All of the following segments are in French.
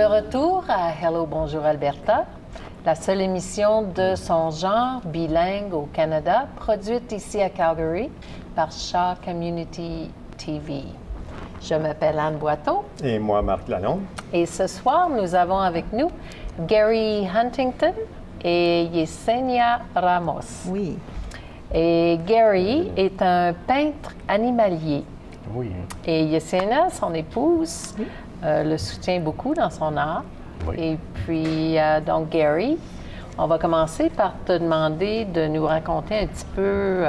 retour à Hello, bonjour Alberta, la seule émission de son genre bilingue au Canada, produite ici à Calgary par Shaw Community TV. Je m'appelle Anne Boiteau. Et moi, Marc Lalonde. Et ce soir, nous avons avec nous Gary Huntington et Yesenia Ramos. Oui. Et Gary est un peintre animalier. Oui. Et Yesenia, son épouse, le soutient beaucoup dans son art. Oui. Et puis, donc, Gary, on va commencer par te demander de nous raconter un petit peu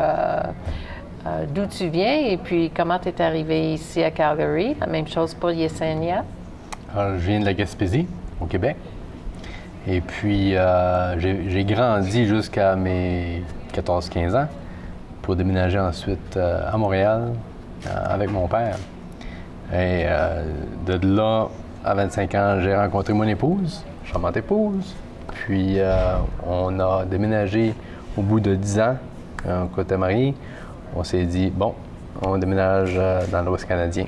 d'où tu viens et puis comment tu es arrivé ici à Calgary. La même chose pour Yesenia. Alors, je viens de la Gaspésie, au Québec. Et puis, j'ai grandi jusqu'à mes 14-15 ans pour déménager ensuite à Montréal avec mon père. Et de là, à 25 ans, j'ai rencontré mon épouse, charmante épouse. Puis, on a déménagé au bout de 10 ans, quand on était mariés. On s'est dit, bon, on déménage dans l'Ouest canadien.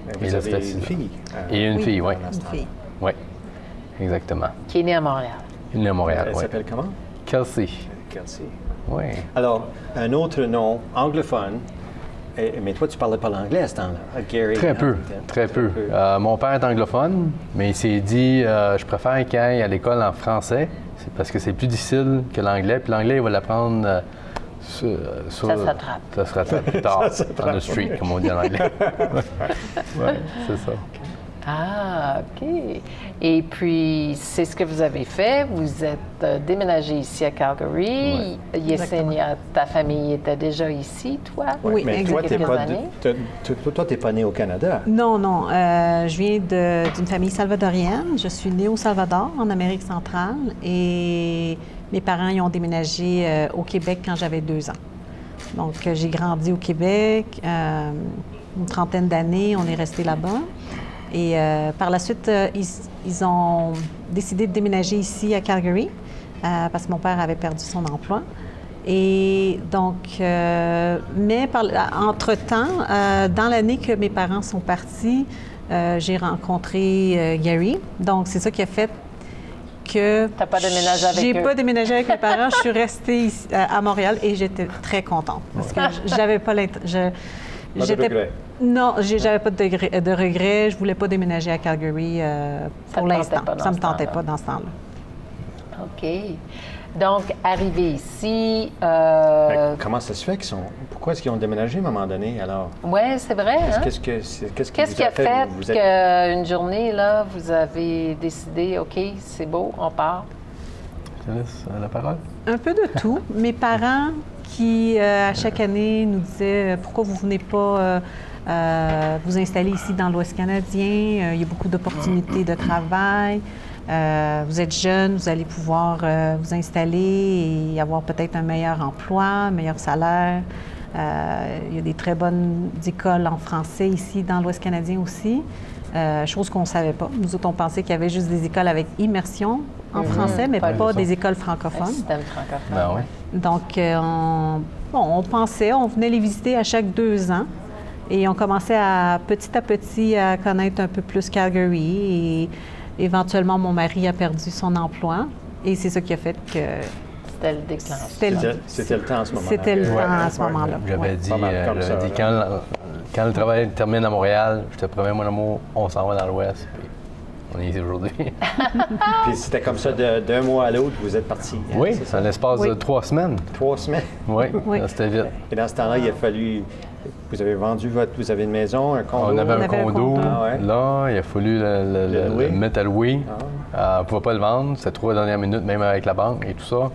Mais vous avez une fille. Et une fille, oui. Une fille. Oui, exactement. Qui est née à Montréal. Il est née à Montréal, Elle oui. s'appelle comment? Kelsey. Kelsey. Oui. Alors, un autre nom anglophone, mais toi, tu ne parlais pas l'anglais à ce temps-là. Gary Très peu, Huntington. très peu. Mon père est anglophone, mais il s'est dit, je préfère qu'il aille à l'école en français, c'est parce que c'est plus difficile que l'anglais. Puis l'anglais, il va l'apprendre Ça se rattrape. Ça se rattrape plus tard, on the street, comme on dit en anglais. Oui, c'est ça. Ah, OK. Et puis, c'est ce que vous avez fait. Vous êtes déménagé ici à Calgary. Yesenia, ta famille était déjà ici, toi? Oui, Mais toi, tu exactement. n'es pas né au Canada. Non, non. Je viens d'une famille salvadorienne. Je suis née au Salvador, en Amérique centrale. Et mes parents y ont déménagé au Québec quand j'avais 2 ans. Donc, j'ai grandi au Québec. Une trentaine d'années, on est resté là-bas. Et par la suite, ils ont décidé de déménager ici à Calgary parce que mon père avait perdu son emploi. Et donc, mais entre-temps, dans l'année que mes parents sont partis, j'ai rencontré Gary. Donc, c'est ça qui a fait que T'as pas déménagé avec j'ai eux? pas déménagé avec mes parents. Je suis restée ici, à Montréal et j'étais très contente parce que j'avais pas Pas de regret. Non, j'avais pas de regret. Je voulais pas déménager à Calgary pour l'instant. Ça me tentait pas dans ce temps-là. OK. Donc, arrivé ici... Comment ça se fait qu'ils sont... Pourquoi est-ce qu'ils ont déménagé à un moment donné, alors? Oui, c'est vrai. Hein? Qu'est-ce qui a fait qu'une journée, là, vous avez décidé, OK, c'est beau, on part? Je te laisse la parole. Un peu de tout. Mes parents qui, à chaque année, nous disaient pourquoi vous venez pas vous installer ici dans l'Ouest canadien. Il y a beaucoup d'opportunités de travail. Vous êtes jeune, vous allez pouvoir vous installer et avoir peut-être un meilleur emploi, un meilleur salaire. Il y a des très bonnes écoles en français ici dans l'Ouest canadien aussi, chose qu'on ne savait pas. Nous autres, on pensait qu'il y avait juste des écoles avec immersion en français, mais pas des écoles francophones. Un système francophone. Ben oui. Donc, on pensait, on venait les visiter à chaque 2 ans et on commençait petit à petit à connaître un peu plus Calgary et éventuellement, mon mari a perdu son emploi et c'est ça qui a fait que... C'était le déclencheur. C'était le temps à ce moment-là. C'était le temps à ce moment-là. J'avais dit, Pas mal comme ça, quand le travail termine à Montréal, je te promets, mon amour, on s'en va dans l'Ouest. Puis on est ici aujourd'hui. Puis c'était comme ça d'un mois à l'autre, vous êtes partis. Hein, Oui, c'est c'est en l'espace de 3 semaines. 3 semaines. Oui, Oui. c'était vite. Et dans ce temps-là, il a fallu... Vous avez vendu vous avez une maison, un condo? On avait un avait un condo. condo. Ah ouais. Là, il a fallu louer. le mettre à louer. On ne pouvait pas le vendre. C'était 3 dernières minutes, même avec la banque et tout ça.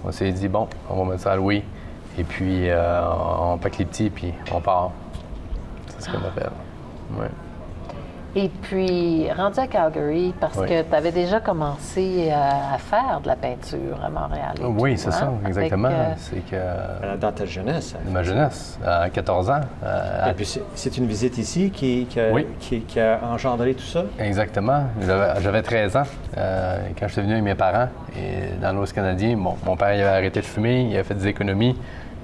On s'est dit, bon, on va mettre ça à louer. Et puis, on pack les petits, puis on part. C'est ce qu'on appelle. Ouais. Et puis, rendu à Calgary, parce Oui. que tu avais déjà commencé à faire de la peinture à Montréal. et Oui, tout, c'est hein? ça, exactement. Avec, C'est que Dans ta jeunesse. de ma jeunesse, à 14 ans. Et puis c'est une visite ici qui a engendré tout ça? Exactement. J'avais 13 ans quand je suis venu avec mes parents. Et dans l'Ouest canadien, mon père il avait arrêté de fumer, il a fait des économies.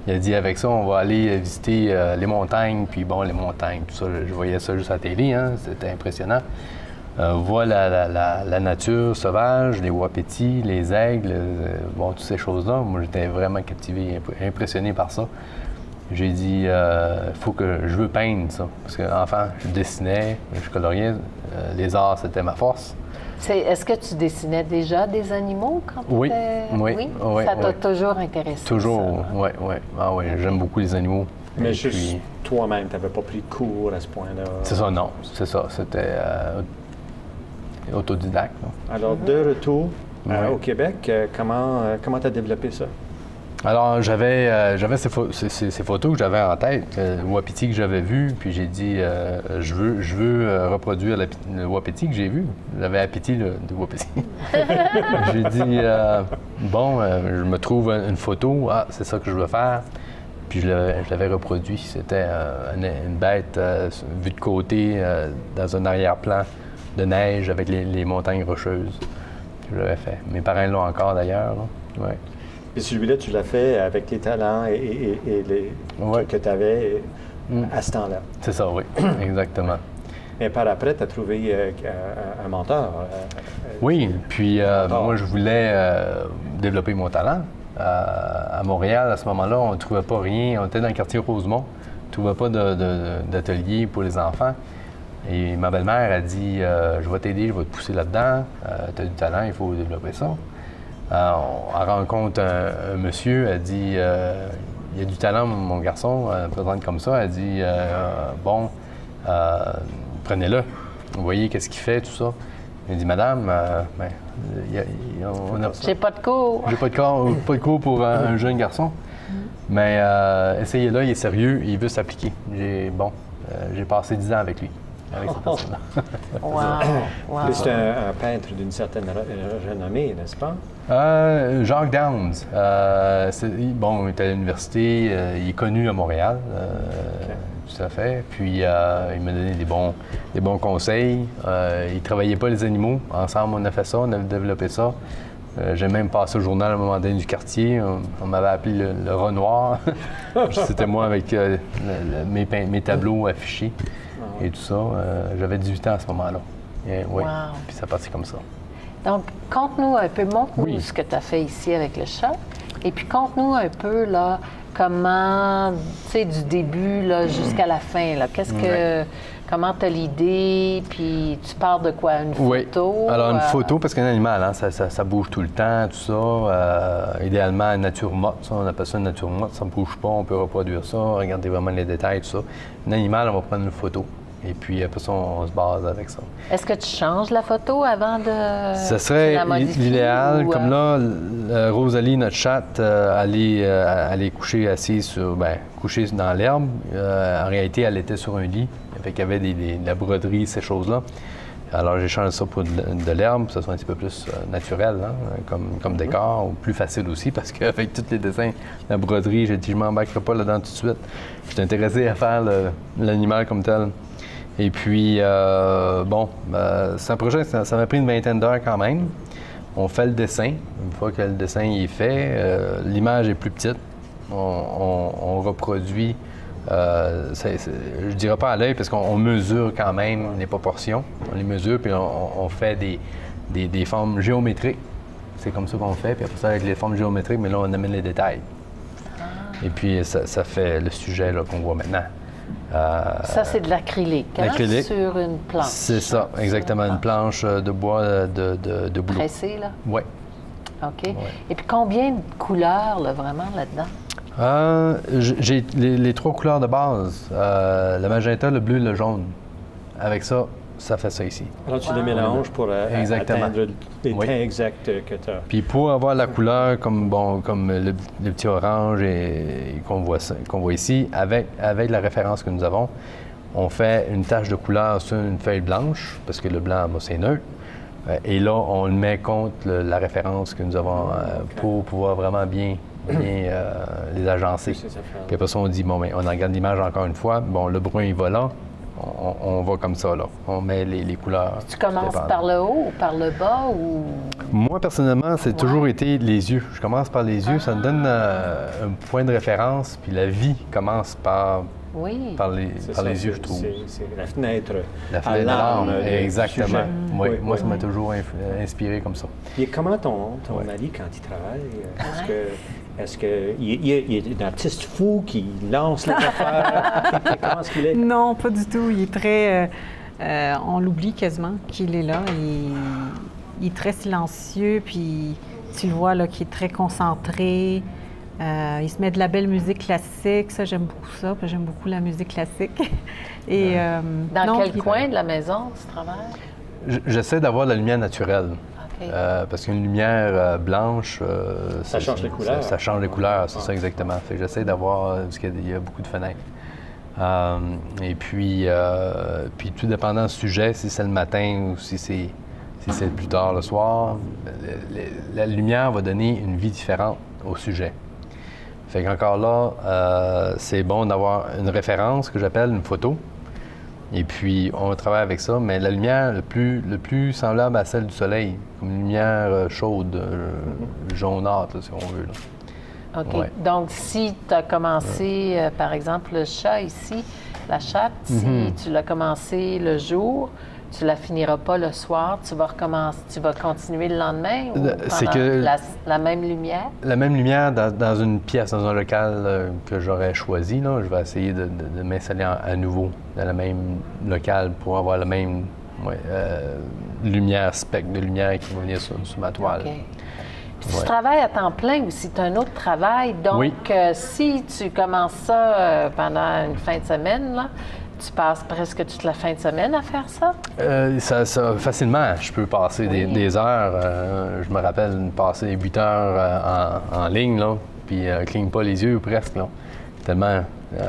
Il a dit, avec ça, on va aller visiter les montagnes. Puis bon, les montagnes, tout ça, je voyais ça juste à la télé, hein, c'était impressionnant. voient la nature sauvage, les wapitis, les aigles, bon, toutes ces choses-là. Moi, j'étais vraiment captivé, impressionné par ça. J'ai dit, faut que je veux peindre ça. Parce qu'enfant, je dessinais, je coloriais. Les arts, c'était ma force. Est-ce que tu dessinais déjà des animaux quand tu étais... Oui. Ça t'a toujours intéressé? Toujours, oui. Ah oui, j'aime beaucoup les animaux. Mais juste toi-même, tu n'avais pas pris de cours à ce point-là? C'est ça, non. C'est ça. C'était autodidacte. Non? Alors, de retour au Québec, comment tu as développé ça? Alors, j'avais ces photos que j'avais en tête, le wapiti que j'avais vu, puis j'ai dit, je veux reproduire le wapiti que j'ai vu. J'avais appétit de wapiti. J'ai dit, je me trouve une photo, c'est ça que je veux faire. Puis je l'avais reproduit. C'était une bête vue de côté, dans un arrière-plan de neige avec les montagnes rocheuses. Je l'avais fait. Mes parents l'ont encore d'ailleurs. Ouais. Et celui-là, tu l'as fait avec les talents que tu avais à ce temps-là. C'est ça, oui, exactement. Mais par après, tu as trouvé un mentor. Oui, puis moi, je voulais développer mon talent. À Montréal, à ce moment-là, on ne trouvait pas rien. On était dans le quartier Rosemont. On ne trouvait pas d'atelier pour les enfants. Et ma belle-mère a dit, je vais t'aider, je vais te pousser là-dedans. Tu as du talent, il faut développer ça. Elle rencontre un monsieur, elle dit, il y a du talent, mon garçon, elle présente comme ça, elle dit, prenez-le, vous voyez qu'est-ce qu'il fait, tout ça. Elle dit, madame, j'ai pas de cours. J'ai pas de cours pour un jeune garçon, mais essayez-le, il est sérieux, il veut s'appliquer. J'ai passé 10 ans avec lui. Avec cette personne-là. Wow. C'est un peintre d'une certaine renommée, n'est-ce pas? Jacques Downs. Il est à l'université, il est connu à Montréal, tout à fait. Puis il m'a donné des bons conseils. Il ne travaillait pas les animaux. Ensemble, on a fait ça, on a développé ça. J'ai même passé au journal à un moment donné du quartier. On m'avait appelé le Renoir. C'était moi avec mes tableaux affichés. Et tout ça. J'avais 18 ans à ce moment-là. Oui. Puis ça partit comme ça. Donc, conte-nous un peu, montre-nous ce que tu as fait ici avec le chat. Et puis, conte-nous un peu, là, comment, tu sais, du début, là, jusqu'à la fin, là. Comment tu as l'idée, puis tu parles de quoi? Une photo? Oui. Alors, une photo, parce qu'un animal, hein, ça bouge tout le temps, tout ça. Idéalement, nature morte, ça, on appelle ça une nature morte. Ça ne bouge pas, on peut reproduire ça, regarder vraiment les détails, tout ça. Un animal, on va prendre une photo. Et puis, après ça, on se base avec ça. Est-ce que tu changes la photo avant de... Ce serait l'idéal. Comme là, Rosalie, notre chatte, elle est couchée assise couchée dans l'herbe. En réalité, elle était sur un lit. Fait qu'il y avait de la broderie, ces choses-là. Alors, j'ai changé ça pour de l'herbe, pour que ça soit un petit peu plus naturel, hein, comme décor, ou plus facile aussi, parce qu'avec tous les dessins, la broderie, j'ai dit, je ne m'embarquerai pas là-dedans tout de suite. Je suis intéressé à faire l'animal comme tel. Et puis, c'est un projet, ça m'a pris une vingtaine d'heures quand même. On fait le dessin. Une fois que le dessin est fait, l'image est plus petite. On reproduit, je dirais pas à l'œil, parce qu'on mesure quand même les proportions. On les mesure, puis on fait des formes géométriques. C'est comme ça qu'on fait. Puis après ça, avec les formes géométriques, mais là, on amène les détails. Et puis, ça fait le sujet là, qu'on voit maintenant. Ça, c'est de l'acrylique, sur une planche. C'est ça, exactement. Une planche de bois de boulot. Pressée, là? Oui. OK. Ouais. Et puis, combien de couleurs, là, vraiment, là-dedans? J'ai les 3 couleurs de base. Le magenta, le bleu, le jaune. Avec ça, ça fait ça ici. Alors, tu les mélanges pour atteindre les teints exacts que tu as. Puis pour avoir la couleur comme le petit orange qu'on voit ici, avec la référence que nous avons, on fait une tache de couleur sur une feuille blanche, parce que le blanc, c'est neutre. Et là, on le met contre la référence que nous avons pour pouvoir vraiment bien les agencer. Puis après ça, on dit, on regarde l'image encore une fois. Bon, le brun, il va là. On va comme ça, là. On met les couleurs. Tu commences par le haut ou par le bas? Ou... Moi, personnellement, c'est toujours été les yeux. Je commence par les yeux. Ça me donne un point de référence. Puis la vie commence par Oui. par les yeux, je trouve. C'est la fenêtre La à l'âme. exactement. Oui, Moi, ça m'a toujours inspiré comme ça. Et comment ton mari, quand il travaille, est-ce qu'il est un artiste fou qui lance les affaires? Comment est-ce qu'il est? Non, pas du tout. Il est très... on l'oublie quasiment qu'il est là. Il est très silencieux, puis tu le vois là, qu'il est très concentré. Il se met de la belle musique classique. Ça, j'aime beaucoup ça. J'aime beaucoup la musique classique. Et, dans quel coin de la maison tu travailles? J'essaie d'avoir de la lumière naturelle. Parce qu'une lumière blanche... ça change les couleurs. Ça change les couleurs, c'est ça exactement. Fait que j'essaie d'avoir... parce qu'il y a beaucoup de fenêtres. Et puis tout dépendant du sujet, si c'est le matin ou si c'est plus tard le soir, la lumière va donner une vie différente au sujet. Fait qu'encore là, c'est bon d'avoir une référence que j'appelle une photo. Et puis, on travaille avec ça, mais la lumière le plus semblable à celle du soleil, comme une lumière chaude, jaunâtre, là, si on veut. Là. OK. Ouais. Donc, si tu as commencé, par exemple, le chat ici, la chatte, si tu l'as commencé le jour, tu la finiras pas le soir, tu vas continuer le lendemain ou la même lumière? La même lumière dans une pièce, dans un local que j'aurais choisi. Là, je vais essayer de m'installer à nouveau dans le même local pour avoir la même lumière, spectre de lumière qui va venir sur ma toile. Okay. Puis tu travailles à temps plein aussi, tu as un autre travail. Donc, si tu commences ça pendant une fin de semaine, là, tu passes presque toute la fin de semaine à faire ça? Ça facilement, je peux passer des heures. Je me rappelle passer 8 heures en ligne, là, puis cligne pas les yeux presque, là. Tellement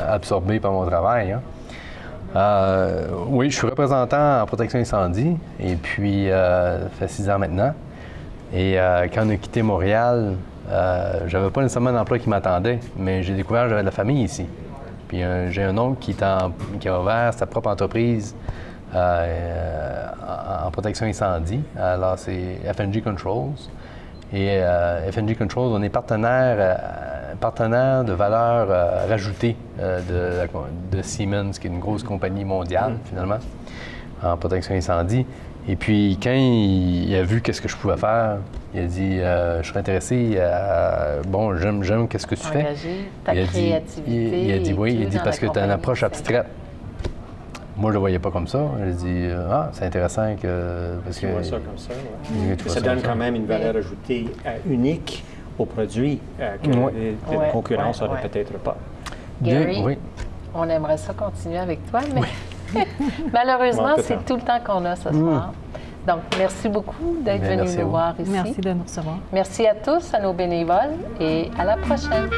absorbé par mon travail. Hein. Oui, je suis représentant en protection incendie, et puis ça fait 6 ans maintenant. Et quand on a quitté Montréal, j'avais pas nécessairement un emploi qui m'attendait, mais j'ai découvert que j'avais de la famille ici. Puis j'ai un oncle qui a ouvert sa propre entreprise en protection incendie. Alors, c'est FNG Controls. Et FNG Controls, on est partenaire de valeur rajoutée de Siemens, qui est une grosse compagnie mondiale, finalement, en protection incendie. Et puis, quand il a vu qu'est-ce que je pouvais faire, il a dit je serais intéressé à... Bon, j'aime qu'est-ce que tu fais. Ta créativité. Il a dit oui, il a dit parce que tu as une approche abstraite. Moi, je ne le voyais pas comme ça. J'ai dit c'est intéressant que. Parce que. Tu vois ça comme ça, oui. Ça donne quand même une valeur ajoutée unique au produit que la concurrence n'aurait peut-être pas. Gary, on aimerait ça continuer avec toi, mais. Malheureusement, c'est tout le temps qu'on a ce soir. Donc, merci beaucoup d'être venu nous voir ici. Merci de nous recevoir. Merci à tous, à nos bénévoles, et à la prochaine.